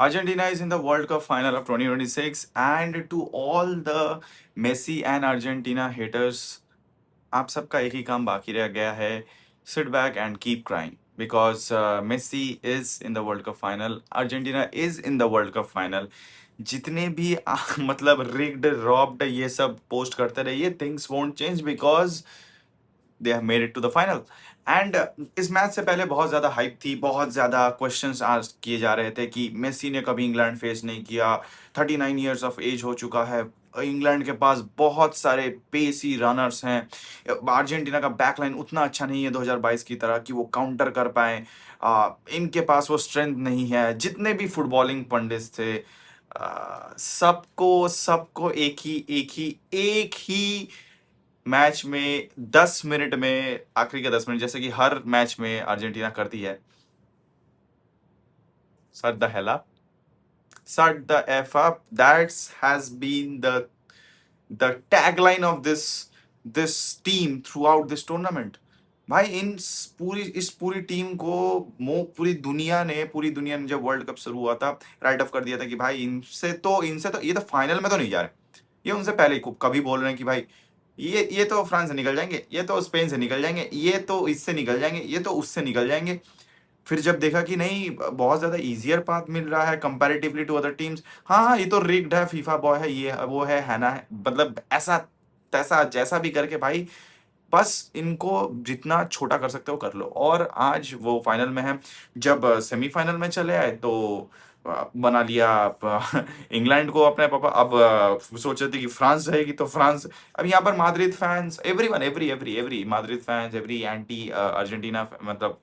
Argentina is in the World Cup final of 2026, and to all the Messi and Argentina haters, आप सबका एक ही काम बाकी रह गया है. Sit back and keep crying because Messi is in the World Cup final. Argentina is in the World Cup final. जितने भी मतलब rigged, robbed ये सब पोस्ट करते रहिए, things won't change because they have made it to the final. And इस match से पहले बहुत ज़्यादा हाइप थी, बहुत ज़्यादा क्वेश्चंस आज किए जा रहे थे कि मेसी ने कभी इंग्लैंड फेस नहीं किया, 39 ईयर्स ऑफ एज हो चुका है, इंग्लैंड के पास बहुत सारे पेसी रनर्स हैं, अर्जेंटीना का बैकलाइन उतना अच्छा नहीं है 2022 की तरह कि वो काउंटर कर पाए, इनके पास वो स्ट्रेंथ नहीं है. जितने भी फुटबॉलिंग पंडित थे, सबको सबको एक ही मैच में 10 मिनट में, आखिरी के 10 मिनट जैसे कि हर मैच में अर्जेंटीना करती है, shut the hell up, shut the F up. That's has been the tagline of this team throughout this tournament. भाई इस पूरी टीम को पूरी दुनिया ने जब वर्ल्ड कप शुरू हुआ था, राइट ऑफ कर दिया था कि भाई इनसे तो ये तो फाइनल में तो नहीं जा रहे. ये उनसे पहले ही कभी बोल रहे हैं कि भाई ये तो फ्रांस से निकल जाएंगे, ये तो स्पेन से निकल जाएंगे, ये तो इससे निकल जाएंगे, ये तो उससे निकल जाएंगे. फिर जब देखा कि नहीं, बहुत ज़्यादा ईजियर पाथ मिल रहा है कंपैरेटिवली टू अदर टीम्स, हाँ हाँ ये तो रिग्ड है, फीफा बॉय है, ये वो है ना है, मतलब ऐसा तैसा जैसा भी करके भाई बस इनको जितना छोटा कर सकते हो कर लो. और आज वो फाइनल में है. जब सेमीफाइनल में चले आए तो बना लिया इंग्लैंड को अपने पापा. अब सोच रहे थे कि फ्रांस रहेगी तो फ्रांस. अब यहाँ पर Madrid fans, everyone, every Madrid fans, every anti Argentina, मतलब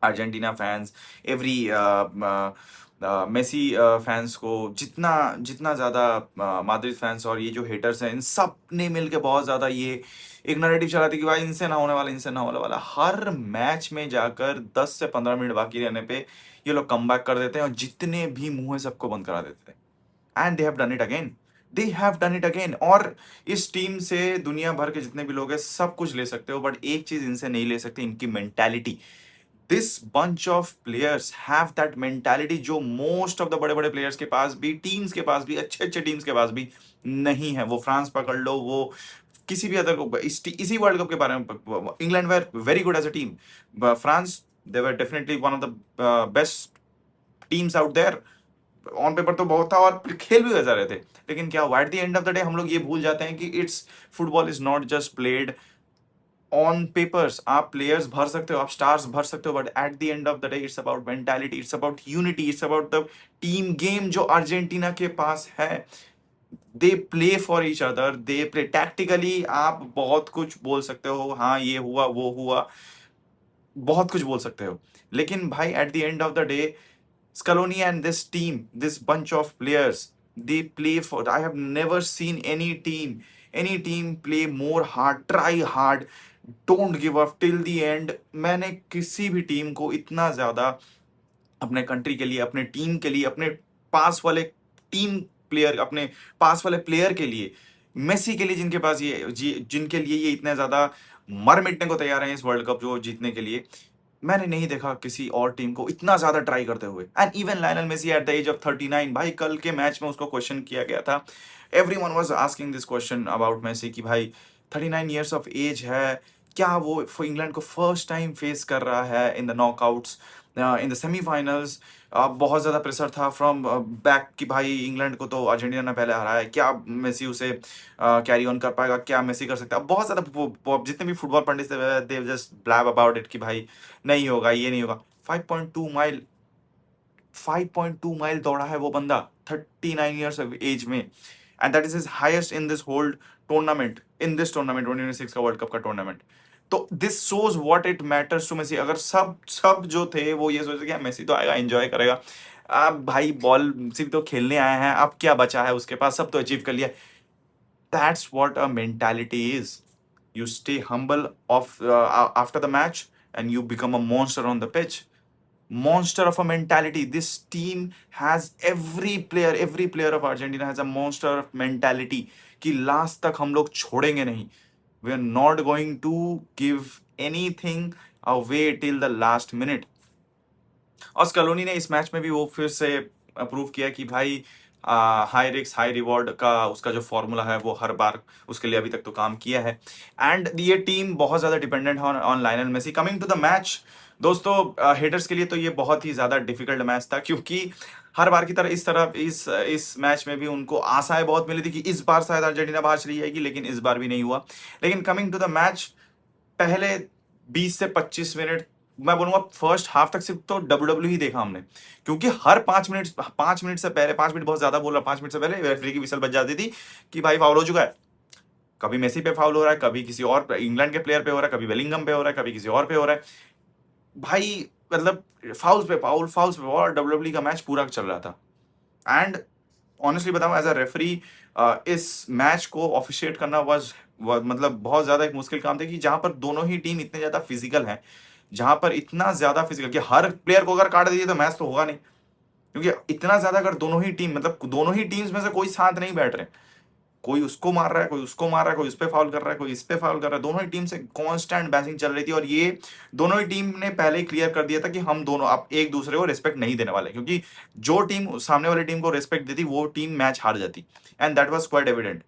Argentina fans, every Messi fans को, जितना जितना ज़्यादा माद्रिद फैंस और ये जो हेटर्स हैं, इन सब ने मिलके बहुत ज़्यादा ये एक नैरेटिव चलाती कि भाई इनसे ना होने वाला, इनसे ना होने वाला. हर मैच में जाकर 10 से 15 मिनट बाकी रहने पे ये लोग कम बैक कर देते हैं और जितने भी मुंह है सबको बंद करा देते हैं. And they have done it again, they have done it again. और इस टीम से दुनिया भर के जितने भी लोग हैं सब कुछ ले सकते हो, बट एक चीज इनसे नहीं ले सकते, इनकी mentality. This bunch of players have that mentality जो मोस्ट ऑफ द बड़े बड़े प्लेयर्स के पास भी, टीम्स के पास भी, अच्छे अच्छे टीम्स के पास भी नहीं है. वो फ्रांस पकड़ लो, वो किसी भी अदर को, इसी वर्ल्ड कप के बारे में, England were very good as a team, France they were definitely one of the best teams out there. On paper तो बहुत था और खेल भी वैसा रहे थे. लेकिन क्या हुआ, eight the end of the day हम लोग ये भूल जाते हैं कि it's football is not just played on papers. आप प्लेयर्स भर सकते हो, आप स्टार्स भर सकते हो, but at the end of the day it's about mentality, it's about unity, it's about the team game जो अर्जेंटीना के पास है. They play for each other, they play tactically. आप बहुत कुछ बोल सकते हो, हाँ ये हुआ वो हुआ, बहुत कुछ बोल सकते हो, लेकिन भाई eight the end of the day Scaloni and this team, this bunch of players, they play for. I have never seen any team play more hard, try hard, don't give up till the end. मैंने किसी भी team को इतना ज़्यादा अपने country के लिए, अपने टीम के लिए, अपने पास वाले टीम प्लेयर, अपने पास वाले प्लेयर के लिए, मेसी के लिए, जिनके पास जिनके लिए ये इतने ज़्यादा मर मिटने को तैयार हैं इस वर्ल्ड कप जो जीतने के लिए, मैंने नहीं देखा किसी और टीम को इतना ज्यादा ट्राई करते हुए. And even Lionel Messi at the age of 39, भाई कल के मैच में उसको क्वेश्चन किया गया था. Everyone was asking this question about Messi कि भाई 39 ईयर्स ऑफ एज है, क्या वो इंग्लैंड को फर्स्ट टाइम फेस कर रहा है in the knockouts, in the semifinals. बहुत ज़्यादा प्रेशर था फ्रॉम बैक कि भाई इंग्लैंड को तो अर्जेंटीना ने पहले हराया है, क्या मेसी उसे कैरी ऑन कर पाएगा, क्या मेसी कर सकता है. अब बहुत ज़्यादा जितने भी फुटबॉल पंडित थे they just bleb about it कि भाई नहीं होगा, ये नहीं होगा. 5.2 माइल 5.2 माइल दौड़ा है वो बंदा 39 ईयर्स ऑफ एज में. And that is his highest in this whole tournament, in this tournament 2026 का वर्ल्ड कप का टूर्नामेंट. तो this shows what it matters to Messi. अगर सब सब जो थे वो ये सोचे कि मेसी तो आएगा, एंजॉय करेगा, अब भाई बॉल सिर्फ तो खेलने आए हैं, अब क्या बचा है उसके पास, सब तो अचीव कर लिया. That's what a mentality is. You stay humble after the match and you become a monster on the pitch. Monster of a mentality. This team has every player of Argentina has a monster of mentality कि last तक हम लोग छोड़ेंगे नहीं. We are not going to give anything away till the last minute. और स्कलोनी ने इस match में भी वो फिर से प्रूव किया कि भाई हाई रिस्क हाई रिवॉर्ड का उसका जो फॉर्मूला है वो हर बार उसके लिए अभी तक तो काम किया है। एंड ये टीम बहुत ज़्यादा डिपेंडेंट है on Lionel Messi. Coming to the match दोस्तों, हेटर्स के लिए तो ये बहुत ही ज़्यादा डिफिकल्ट मैच था, क्योंकि हर बार की तरह इस मैच में भी उनको आशाएं बहुत मिली थी कि इस बार शायद अर्जेंटीना बाहर चली जाएगी, लेकिन इस बार भी नहीं हुआ। लेकिन कमिंग टू द मैच, पहले 20 से 25 मिनट, मैं बोलूंगा फर्स्ट हाफ तक सिर्फ तो डब्ल्यू ही देखा हमने, क्योंकि हर 5 मिनट से पहले, 5 मिनट बहुत ज्यादा बोल रहा, 5 मिनट से पहले रेफरी की विसल बज जाती थी कि भाई फाउल हो चुका है। कभी मेसी पे फाउल हो रहा है, कभी किसी और इंग्लैंड के प्लेयर पे हो रहा है, कभी बेलिंगम पे हो रहा है, कभी किसी और पे हो रहा है। भाई मतलब फाउल्स पे फाउल, फाउल्स पे फाउल, डब्ल्यू का मैच पूरा चल रहा था। एंड ऑनेस्टली बताऊं, एज अ रेफरी इस मैच को ऑफिशिएट करना मतलब बहुत ज्यादा एक मुश्किल काम था, कि जहां पर दोनों ही टीम इतने ज्यादा फिजिकल हैं, जहां पर इतना ज्यादा फिजिकल कि हर प्लेयर को अगर काट दीजिए तो मैच तो होगा नहीं, क्योंकि इतना ज्यादा अगर दोनों ही टीम, मतलब दोनों ही टीम्स में से कोई साथ नहीं बैठ रहे, कोई उसको मार रहा है, कोई उसको मार रहा है, कोई उस पे फाउल कर रहा है, कोई इस पे फाउल कर रहा है, दोनों ही टीम से कांस्टेंट बैसिंग चल रही थी। और ये दोनों ही टीम ने पहले ही क्लियर कर दिया था कि हम दोनों अब एक दूसरे को रिस्पेक्ट नहीं देने वाले, क्योंकि जो टीम सामने वाली टीम को रिस्पेक्ट देती वो टीम मैच हार जाती। And that was quite evident,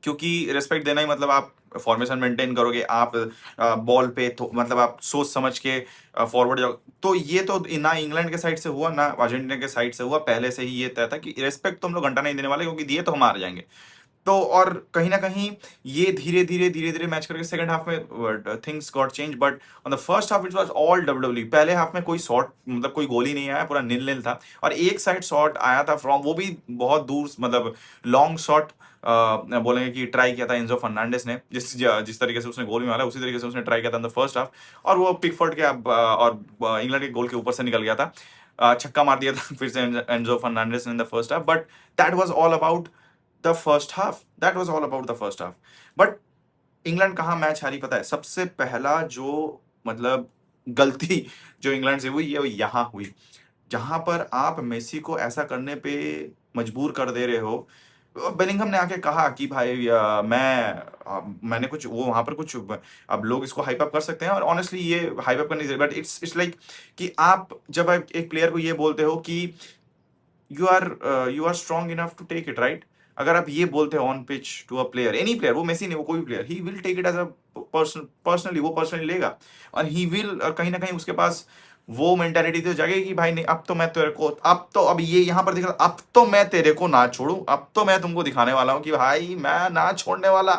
क्योंकि रिस्पेक्ट देना ही मतलब आप फॉर्मेशन मेंटेन करोगे, आप बॉल पे तो मतलब आप सोच समझ के फॉरवर्ड जाओ। तो ये तो ना इंग्लैंड के साइड से हुआ ना अर्जेंटीना के साइड से हुआ, पहले से ही ये तय था कि रिस्पेक्ट तो हम लोग घंटा नहीं देने वाले, क्योंकि दिए तो हम हार जाएंगे। तो और कहीं ना कहीं ये धीरे धीरे मैच करके सेकंड हाफ में things got change, but on the first half it was all W. पहले हाफ में कोई शॉट, मतलब कोई गोल ही नहीं आया, पूरा नील नील था। और एक साइड शॉट आया था फ्रॉम, वो भी बहुत दूर, मतलब लॉन्ग शॉट बोलेंगे कि ट्राई किया था एंजो फर्नांडिस ने, जिस तरीके से उसने गोल भी मारा, उसी तरीके से उसने ट्राई किया था इन द फर्स्ट हाफ। और वो पिकफोर्ड के और इंग्लैंड के गोल के ऊपर से निकल गया था, छक्का मार दिया था फिर से एंजो फर्नांडिस ने in the first half. But that was all about the first half, that was all about the first half. But England कहाँ मैच हारी पता है? सबसे पहला जो मतलब गलती जो इंग्लैंड से हुई, ये वो यहाँ हुई, जहां पर आप मेसी को ऐसा करने पे मजबूर कर दे रहे हो। बेलिंगहम ने आके कहा कि भाई मैंने कुछ वो वहां पर कुछ, अब लोग इसको हाइप अप कर सकते हैं, और ऑनेस्टली ये हाइप अप करनी चाहिए, बट इट्स लाइक कि आप जब एक प्लेयर को ये बोलते हो कि you are strong enough to take it, right? अगर आप ये बोलते हो on pitch to a player, any player, वो मेसी नहीं, वो कोई भी player, he will take it as a personally, वो पर्सनली लेगा। और ही विल कहीं ना कहीं उसके पास वो मेंटालिटी तो जाएगी कि भाई नहीं, अब तो मैं तेरे को, अब तो, अब ये यहाँ पर दिख रहा, अब तो मैं तेरे को ना छोड़ू, अब तो मैं तुमको दिखाने वाला हूँ कि भाई मैं ना छोड़ने वाला।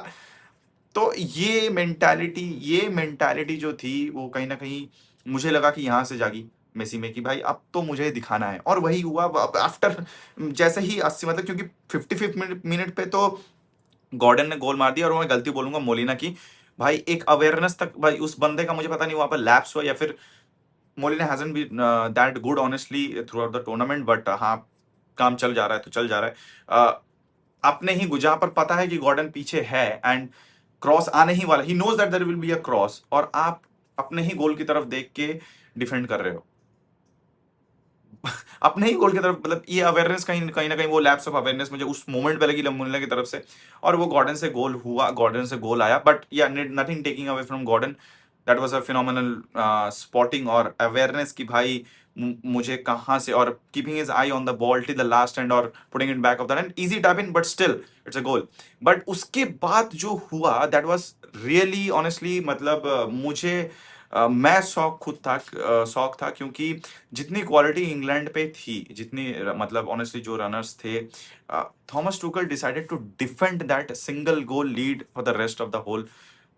तो ये मेंटालिटी जो थी वो कहीं ना कहीं मुझे लगा कि यहाँ से जागी मेसी में, कि भाई अब तो मुझे दिखाना है। और वही हुआ आफ्टर, जैसे ही 80, मतलब क्योंकि 55 मिनट पे तो गॉर्डन ने गोल मार दिया, और मैं गलती बोलूंगा मोलिना की। भाई एक अवेयरनेस तक भाई उस बंदे का मुझे पता नहीं वहां पर लैप्स हुआ, या फिर Molina hasn't be that good honestly throughout the tournament. But हाँ, काम चल जा रहा है तो चल जा रहा है। अपने ही जहां पर पता है कि गॉर्डन पीछे है एंड क्रॉस आने ही वाला, he knows that there will be a cross, और आप अपने ही गोल की तरफ देख के डिफेंड कर रहे हो। अपने ही गोल की तरफ, मतलब ये अवेयरनेस कहीं कहीं ना कहीं वो लैप्स ऑफ अवेयरनेस मुझे उस मोमेंट पे लगी मुल्ला की तरफ से। और वो गॉर्डन से गोल हुआ, गॉर्डन से गोल आया, but yeah nothing taking away from Gordon, that was a phenomenal spotting और अवेयरनेस कि भाई मुझे कहाँ से, और keeping his eye on the ball till the last end और putting it back of the net, easy tap in but still it's a goal. But उसके बाद जो हुआ दैट वाज रियली ऑनेस्टली, मतलब मुझे मैं शौक खुद था, शौक था, क्योंकि जितनी क्वालिटी इंग्लैंड पे थी, जितनी मतलब ऑनेस्टली जो रनर्स थे, Thomas Tuchel decided to defend that single goal lead for the rest of the whole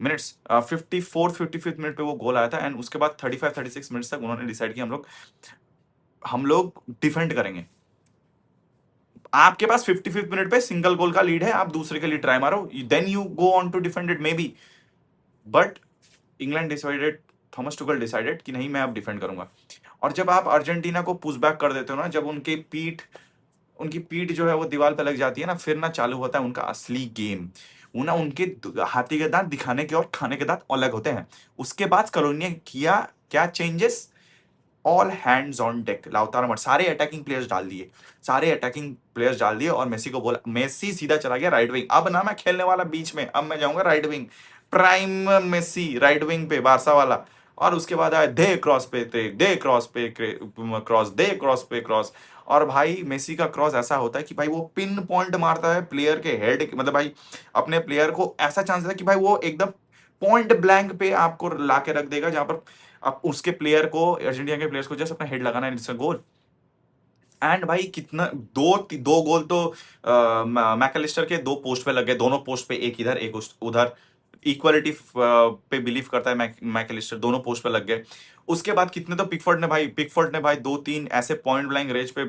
minutes. 54th 55th minute पे वो गोल आया था, एंड उसके बाद 35 36 मिनट्स तक उन्होंने डिसाइड किया हम लोग डिफेंड करेंगे। आपके पास 55th मिनट पे सिंगल गोल का लीड है, आप दूसरे के लिए ट्राई मारो, then you go on to defend it maybe. But England decided, Thomas Tuchel decided कि नहीं, मैं अब डिफेंड करूंगा। और जब आप अर्जेंटीना को पुश बैक कर देते हो ना, जब उनकी पीठ जो है वो दीवार पे लग जाती है ना, फिर ना चालू होता है उनका असली गेम। वो ना उनके हाथी के दांत दिखाने के और खाने के दांत अलग होते हैं। उसके बाद कॉलोनी ने किया क्या changes, all hands on deck, Lautaro मट सारे अटैकिंग प्लेयर्स डाल दिए, सारे अटैकिंग प्लेयर्स डाल दिए, और मेसी को बोला, मेसी सीधा चला गया राइट विंग, अब ना मैं खेलने वाला बीच में, अब मैं जाऊंगा right wing, prime Messi right wing पे बारसा वाला। और उसके बाद आया दे क्रॉस पे क्रॉस, दे क्रॉस पे क्रॉस, और भाई मेसी का क्रॉस ऐसा होता है कि भाई वो पिन पॉइंट मारता है प्लेयर के हेड, मतलब भाई अपने प्लेयर को ऐसा चांस देता है कि भाई वो एकदम पॉइंट ब्लैंक पे आपको ला के रख देगा, जहां पर आप उसके प्लेयर को, अर्जेंटीना के प्लेयर्स को जस्ट अपना हेड लगाना है, इट्स अ गोल। एंड भाई कितना, दो गोल तो मैकलिस्टर के दो पोस्ट पे लग गए, दोनों पोस्ट पे, एक इधर एक उधर। इक्वालिटी पे बिलीव करता है मैकलिस्टर, दोनों पोस्ट पे लग गए। उसके बाद कितने तो पिकफोर्ड ने भाई दो तीन ऐसे पॉइंट ब्लैंक रेंज पे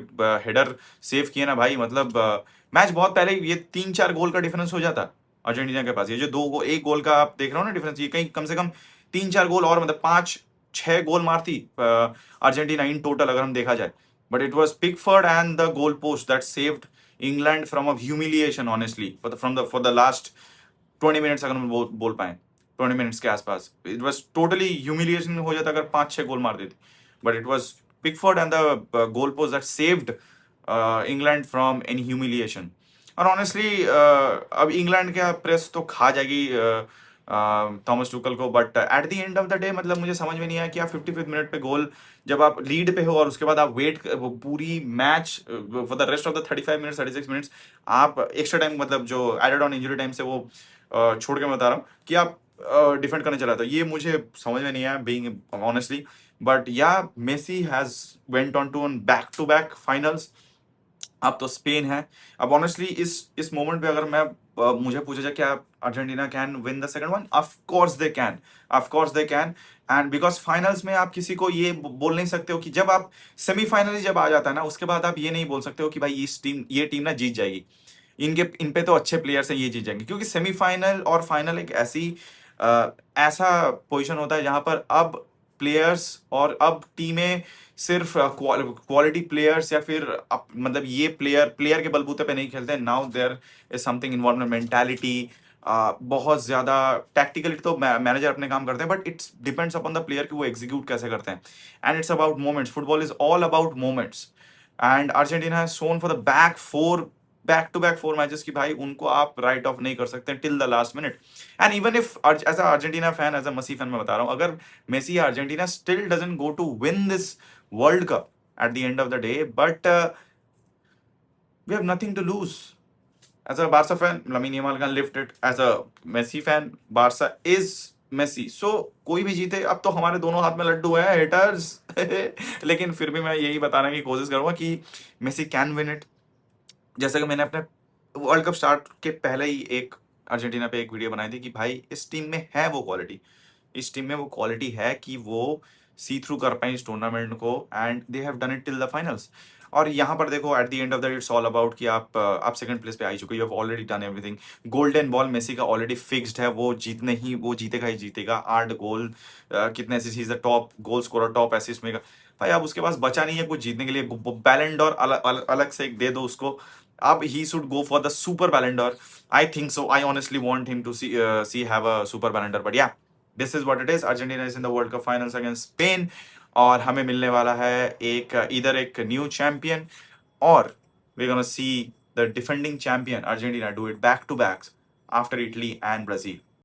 हेडर सेव किए ना भाई, मतलब मैच बहुत पहले ये 3-4 गोल का डिफरेंस हो जाता अर्जेंटीना के पास। ये जो एक गोल का आप देख रहे हो ना डिफरेंस, ये कहीं कम से कम 3-4 गोल और, मतलब 5-6 गोल मारती अर्जेंटीना इन टोटल अगर हम देखा जाए। But it was Pickford and the goal post that saved England from a humiliation, honestly, for the last 20 minutes अगर हम बोल पाए, 20 मिनट्स के आसपास इट वाज टोटली ह्यूमिलिएशन हो जाता अगर 5-6 गोल मार देते। But it was Pickford and the goal post that saved England from any humiliation. और ऑनेस्टली अब इंग्लैंड का प्रेस तो खा जाएगी थॉमस टुकल को, but at the end of the day मतलब मुझे समझ में नहीं आया कि आप 55 मिनट पे गोल, जब आप लीड पे हो और उसके बाद आप वेट पूरी match for the rest of the 35 minutes 36 minutes आप एक्स्ट्रा टाइम, मतलब जो एडेड ऑन इंजरी टाइम से वो छोड़ के मैं बता रहा हूँ कि आप डिफेंड करने चला था, ये मुझे समझ में नहीं आया being honestly. But yeah Messi has went on to back to back finals. अब तो स्पेन है। अब ऑनेस्टली इस मोमेंट पे अगर मैं मुझे पूछा जाए क्या Argentina can win the second one, of course they can, of course they can. And because finals में आप किसी को ये बोल नहीं सकते हो कि जब आप सेमीफाइनल जब आ जाता है ना, उसके बाद आप ये नहीं बोल सकते हो कि भाई ये टीम ना जीत जाएगी, इन पे तो अच्छे प्लेयर्स हैं, ये जीत जाएंगे। क्योंकि सेमीफाइनल और फाइनल एक ऐसा पोजीशन होता है जहां पर अब प्लेयर्स और अब टीमें सिर्फ क्वालिटी प्लेयर्स या फिर मतलब ये प्लेयर के बलबूते पे नहीं खेलते हैं। Now there is something involvement mentality, बहुत ज्यादा टैक्टिकली तो मैनेजर अपने काम करते हैं, but it's depends upon the player कि वो एग्जीक्यूट कैसे करते हैं। And it's about moments, football is all about moments. And Argentina has shown for the back to back 4 matches की भाई उनको आप राइट ऑफ नहीं कर सकते till the last minute. And even if as a Argentina fan, as a Messi fan मैं बता रहा हूँ, अगर मेसी या Argentina still doesn't go to win this world cup at the end of the day, but we have nothing to lose. As a Barca fan, Lamine Yamal can lift it. As a Messi fan, Barca is Messi. So कोई भी जीते, अब तो हमारे दोनों हाथ में लड्डू है हेटर्स। लेकिन फिर भी मैं यही बताने की कोशिश करूंगा कि मेसी कैन विन इट। जैसे कि मैंने अपने वर्ल्ड कप स्टार्ट के पहले ही एक अर्जेंटीना पे एक वीडियो बनाई थी कि भाई इस टीम में है वो क्वालिटी, इस टीम में वो क्वालिटी है कि वो सी थ्रू कर पाए इस टूर्नामेंट को, and they have done it till the finals. और यहाँ पर देखो at the end of the it's all about कि आप सेकंड प्लेस पे आ ही चुके, you have already done everything. Golden ball Messi का ऑलरेडी फिक्स्ड है, वो जीतेगा ही जीतेगा। 8 गोल, कितने assist, is the top goal scorer, top assist maker. भाई अब उसके पास बचा नहीं है कुछ जीतने के लिए। बैलन डोर अलग से एक दे दो उसको। अब he should go for the super Ballon d'Or. I think so. I honestly want him to see have a super Ballon d'Or. But yeah, this is what it is. Argentina is in the World Cup finals against Spain. और हमें मिलने वाला है इधर एक new champion, और we're gonna see the defending champion Argentina do it back to backs after Italy and Brazil.